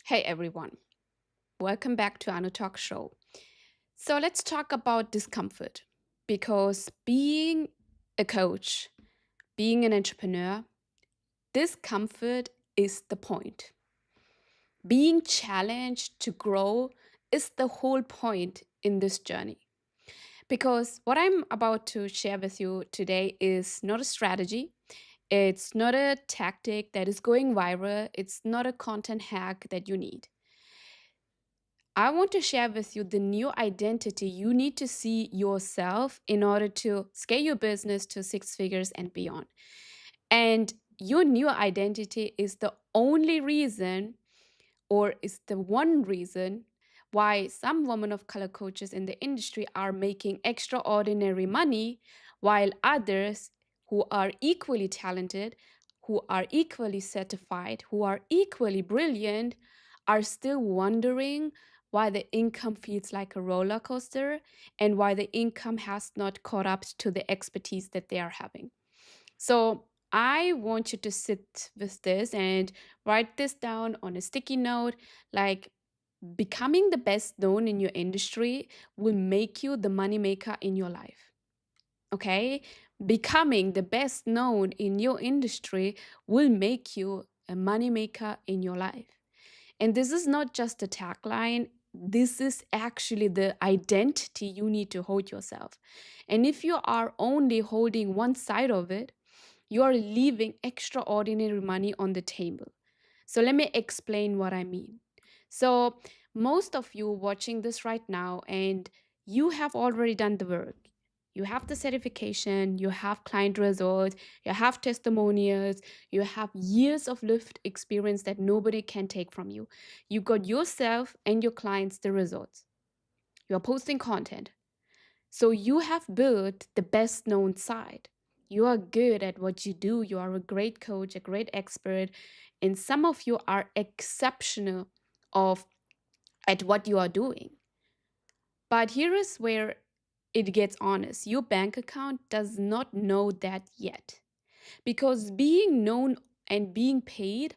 Hey everyone, welcome back to Anu Talk Show. So let's talk about discomfort because being a coach, being an entrepreneur, discomfort is the point. Being challenged to grow is the whole point in this journey. Because what I'm about to share with you today is not a strategy, it's not a tactic that is going viral, it's not a content hack that you need. I want to share with you the new identity you need to see yourself in order to scale your business to six figures and beyond. And your new identity is the only reason, or is the one reason, why some women of color coaches in the industry are making extraordinary money, while others who are equally talented, who are equally certified, who are equally brilliant, are still wondering why the income feels like a roller coaster and why the income has not caught up to the expertise that they are having. So, I want you to sit with this and write this down on a sticky note. Like, becoming the best known in your industry will make you the money maker in your life. Okay? Becoming the best known in your industry will make you a money maker in your life. And this is not just a tagline, this is actually the identity you need to hold yourself. And if you are only holding one side of it, you are leaving extraordinary money on the table. So let me explain what I mean. So, most of you watching this right now, and you have already done the work. You have the certification, you have client results, you have testimonials, you have years of lived experience that nobody can take from you. You got yourself and your clients the results. You're posting content. So you have built the best known side. You are good at what you do. You are a great coach, a great expert, and some of you are exceptional of at what you are doing. But here is where it gets honest. Your bank account does not know that yet. Because being known and being paid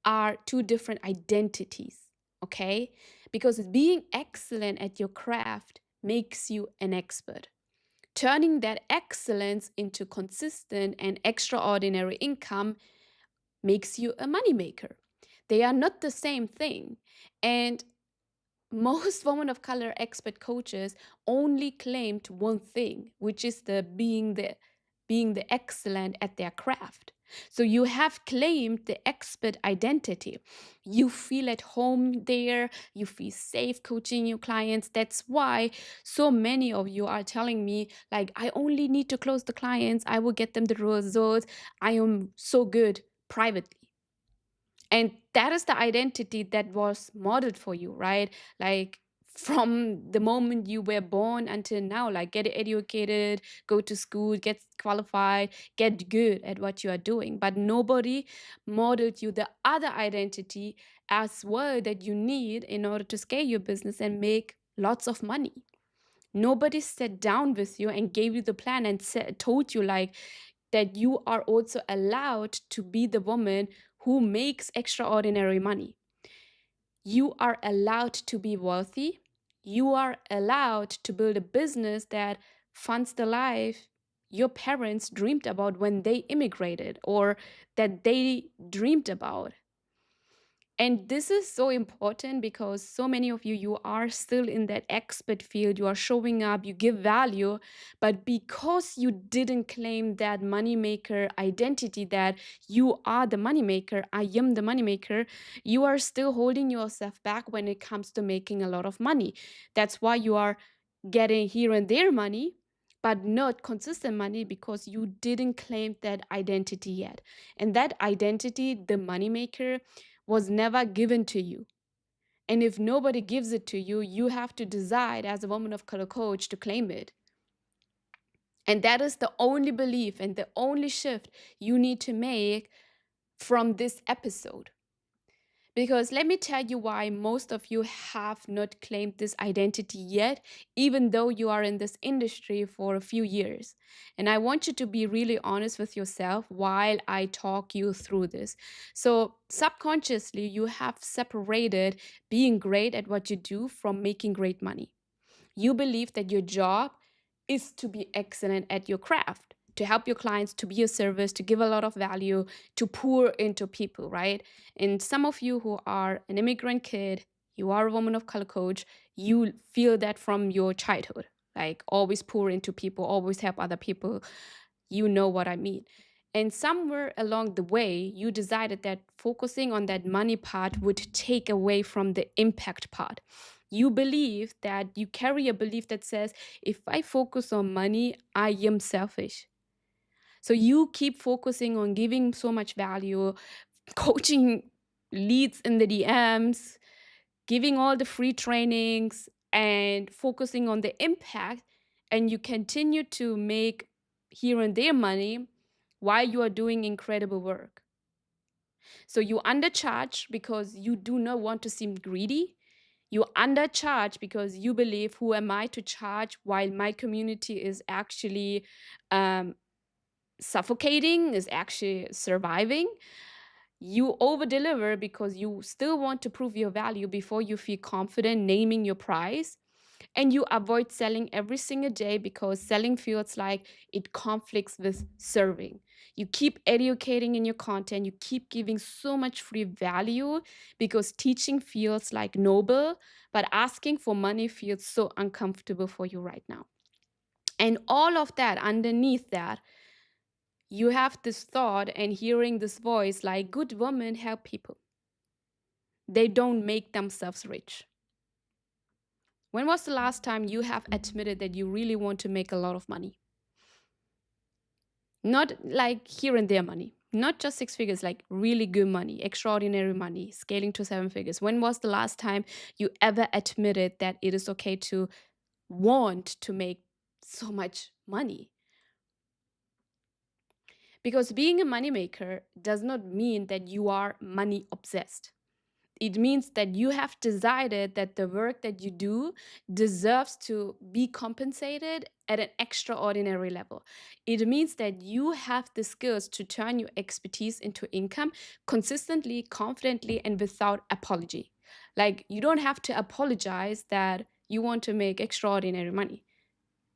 are two different identities, okay? Because being excellent at your craft makes you an expert. Turning that excellence into consistent and extraordinary income makes you a moneymaker. They are not the same thing. And most women of color expert coaches only claimed one thing, which is the being the excellent at their craft. So you have claimed the expert identity. You feel at home there, you feel safe coaching your clients. That's why so many of you are telling me, like, I only need to close the clients, I will get them the results. I am so good privately. And that is the identity that was modeled for you, right? Like, from the moment you were born until now, like, get educated, go to school, get qualified, get good at what you are doing. But nobody modeled you the other identity as well that you need in order to scale your business and make lots of money. Nobody sat down with you and gave you the plan and told you, like, that you are also allowed to be the woman who makes extraordinary money. You are allowed to be wealthy. You are allowed to build a business that funds the life your parents dreamed about when they immigrated, or that they dreamed about. And this is so important because so many of you are still in that expert field. You are showing up, you give value, but because you didn't claim that moneymaker identity, that you are the moneymaker, I am the moneymaker, you are still holding yourself back when it comes to making a lot of money. That's why you are getting here and there money, but not consistent money, because you didn't claim that identity yet. And that identity, the moneymaker, was never given to you. And if nobody gives it to you, you have to decide as a woman of color coach to claim it. And that is the only belief and the only shift you need to make from this episode. Because let me tell you why most of you have not claimed this identity yet, even though you are in this industry for a few years. And I want you to be really honest with yourself while I talk you through this. So, subconsciously, you have separated being great at what you do from making great money. You believe that your job is to be excellent at your craft, to help your clients, to be a service, to give a lot of value, to pour into people, right? And some of you who are an immigrant kid, you are a woman of color coach, you feel that from your childhood, like always pour into people, always help other people. You know what I mean. And somewhere along the way, you decided that focusing on that money part would take away from the impact part. You believe that you carry a belief that says, if I focus on money, I am selfish. So you keep focusing on giving so much value, coaching leads in the DMs, giving all the free trainings, and focusing on the impact. And you continue to make here and there money while you are doing incredible work. So you undercharge because you do not want to seem greedy. You undercharge because you believe, who am I to charge while my community is actually um, suffocating, is actually surviving. You overdeliver because you still want to prove your value before you feel confident naming your price. And you avoid selling every single day because selling feels like it conflicts with serving. You keep educating in your content, you keep giving so much free value because teaching feels like noble, but asking for money feels so uncomfortable for you right now. And all of that, underneath that, you have this thought and hearing this voice like, good women help people, they don't make themselves rich. When was the last time you have admitted that you really want to make a lot of money? Not like here and there money, not just six figures, like really good money, extraordinary money, scaling to seven figures. When was the last time you ever admitted that it is okay to want to make so much money? Because being a moneymaker does not mean that you are money obsessed. It means that you have decided that the work that you do deserves to be compensated at an extraordinary level. It means that you have the skills to turn your expertise into income consistently, confidently, and without apology. Like, you don't have to apologize that you want to make extraordinary money,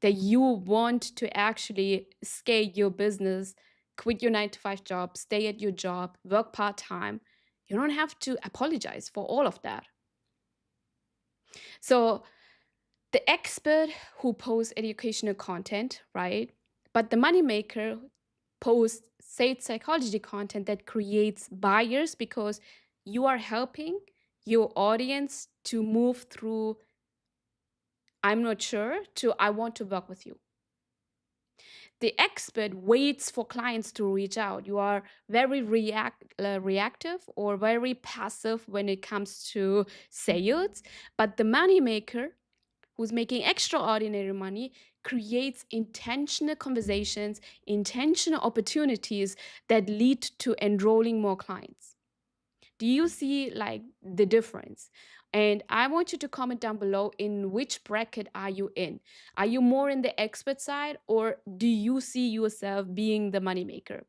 that you want to actually scale your business, quit your 9 to 5 job, stay at your job, work part time. You don't have to apologize for all of that. So, the expert who posts educational content, right? But the moneymaker posts sales psychology content that creates buyers because you are helping your audience to move through I'm not sure to I want to work with you. The expert waits for clients to reach out. You are very reactive or very passive when it comes to sales. But the moneymaker, who's making extraordinary money, creates intentional conversations, intentional opportunities that lead to enrolling more clients. Do you see like the difference? And I want you to comment down below, in which bracket are you in? Are you more in the expert side, or do you see yourself being the moneymaker?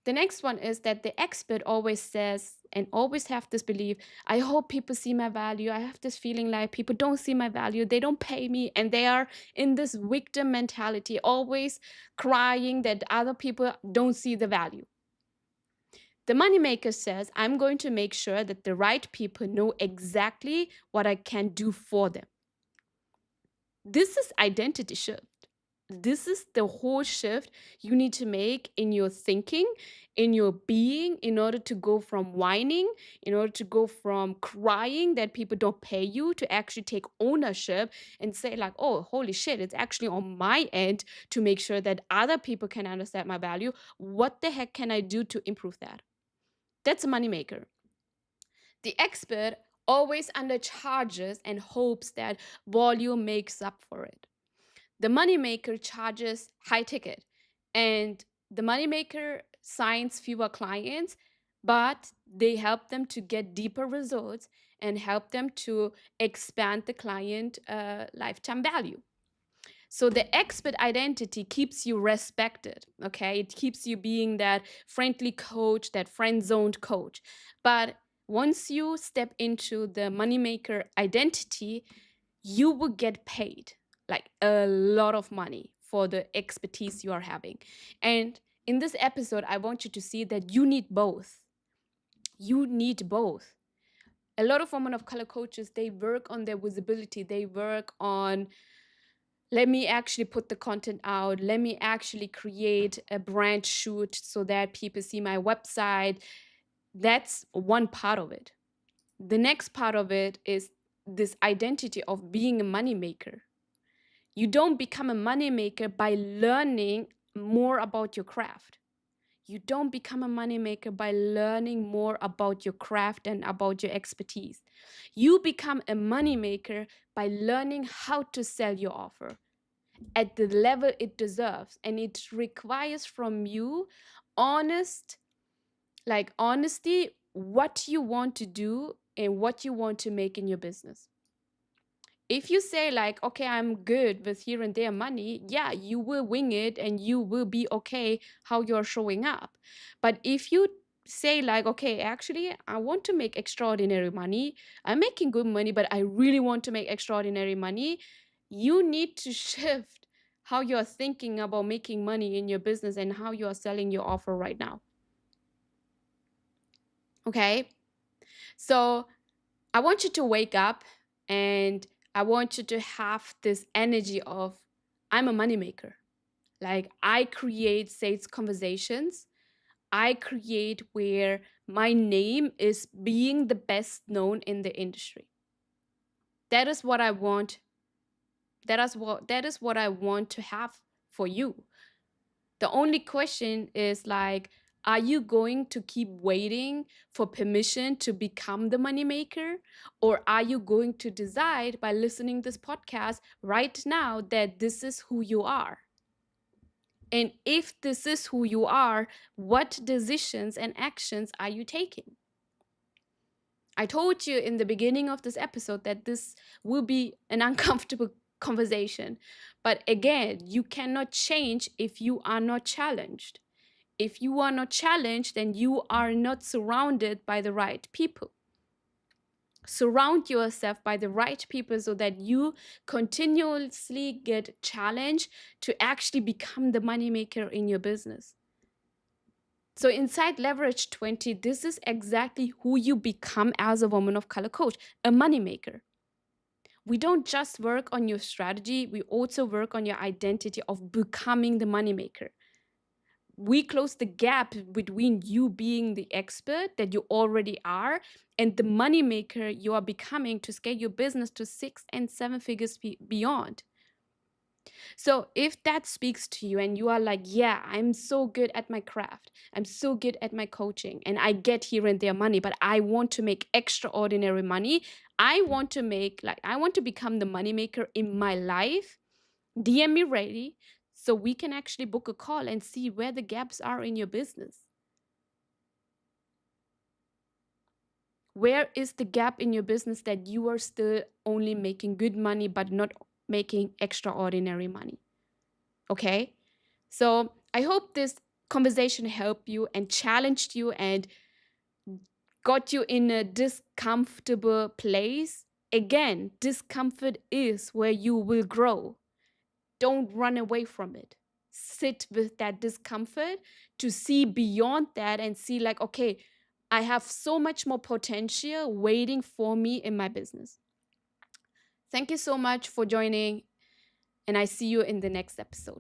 The next one is that the expert always says and always have this belief, I hope people see my value. I have this feeling like people don't see my value. They don't pay me. And they are in this victim mentality, always crying that other people don't see the value. The moneymaker says, I'm going to make sure that the right people know exactly what I can do for them. This is identity shift. This is the whole shift you need to make in your thinking, in your being, in order to go from whining, in order to go from crying that people don't pay you, to actually take ownership and say like, oh, holy shit, it's actually on my end to make sure that other people can understand my value. What the heck can I do to improve that? That's a moneymaker. The expert always undercharges and hopes that volume makes up for it. The moneymaker charges high ticket, and the moneymaker signs fewer clients, but they help them to get deeper results and help them to expand the client lifetime value. So the expert identity keeps you respected, okay? It keeps you being that friendly coach, that friend-zoned coach. But once you step into the moneymaker identity, you will get paid like a lot of money for the expertise you are having. And in this episode, I want you to see that you need both. You need both. A lot of women of color coaches, they work on their visibility. They work on, let me actually put the content out. Let me actually create a brand shoot so that people see my website. That's one part of it. The next part of it is this identity of being a moneymaker. You don't become a moneymaker by learning more about your craft. You don't become a moneymaker by learning more about your craft and about your expertise. You become a moneymaker by learning how to sell your offer at the level it deserves. And it requires from you honest, like honesty, what you want to do and what you want to make in your business. If you say like, okay, I'm good with here and there money, yeah, you will wing it and you will be okay how you're showing up. But if you say like, okay, actually I want to make extraordinary money, I'm making good money, but I really want to make extraordinary money, you need to shift how you're thinking about making money in your business and how you are selling your offer right now. Okay, so I want you to wake up and I want you to have this energy of, I'm a moneymaker. Like, I create sales conversations. I create where my name is being the best known in the industry. That is what I want. That is what I want to have for you. The only question is like, are you going to keep waiting for permission to become the moneymaker? Or are you going to decide by listening this podcast right now that this is who you are? And if this is who you are, what decisions and actions are you taking? I told you in the beginning of this episode that this will be an uncomfortable conversation. But again, you cannot change if you are not challenged. If you are not challenged, then you are not surrounded by the right people. Surround yourself by the right people so that you continuously get challenged to actually become the moneymaker in your business. So inside Leverage 20, this is exactly who you become as a woman of color coach, a moneymaker. We don't just work on your strategy, we also work on your identity of becoming the moneymaker. We close the gap between you being the expert that you already are and the moneymaker you are becoming to scale your business to 6 and 7 figures beyond. So if that speaks to you and you are like, yeah, I'm so good at my craft, I'm so good at my coaching, and I get here and there money, but I want to make extraordinary money. I want to become the moneymaker in my life. DM me ready so we can actually book a call and see where the gaps are in your business. Where is the gap in your business that you are still only making good money but not making extraordinary money? Okay? So I hope this conversation helped you and challenged you and got you in a discomfortable place. Again, discomfort is where you will grow. Don't run away from it. Sit with that discomfort to see beyond that and see, like, okay, I have so much more potential waiting for me in my business. Thank you so much for joining, and I see you in the next episode.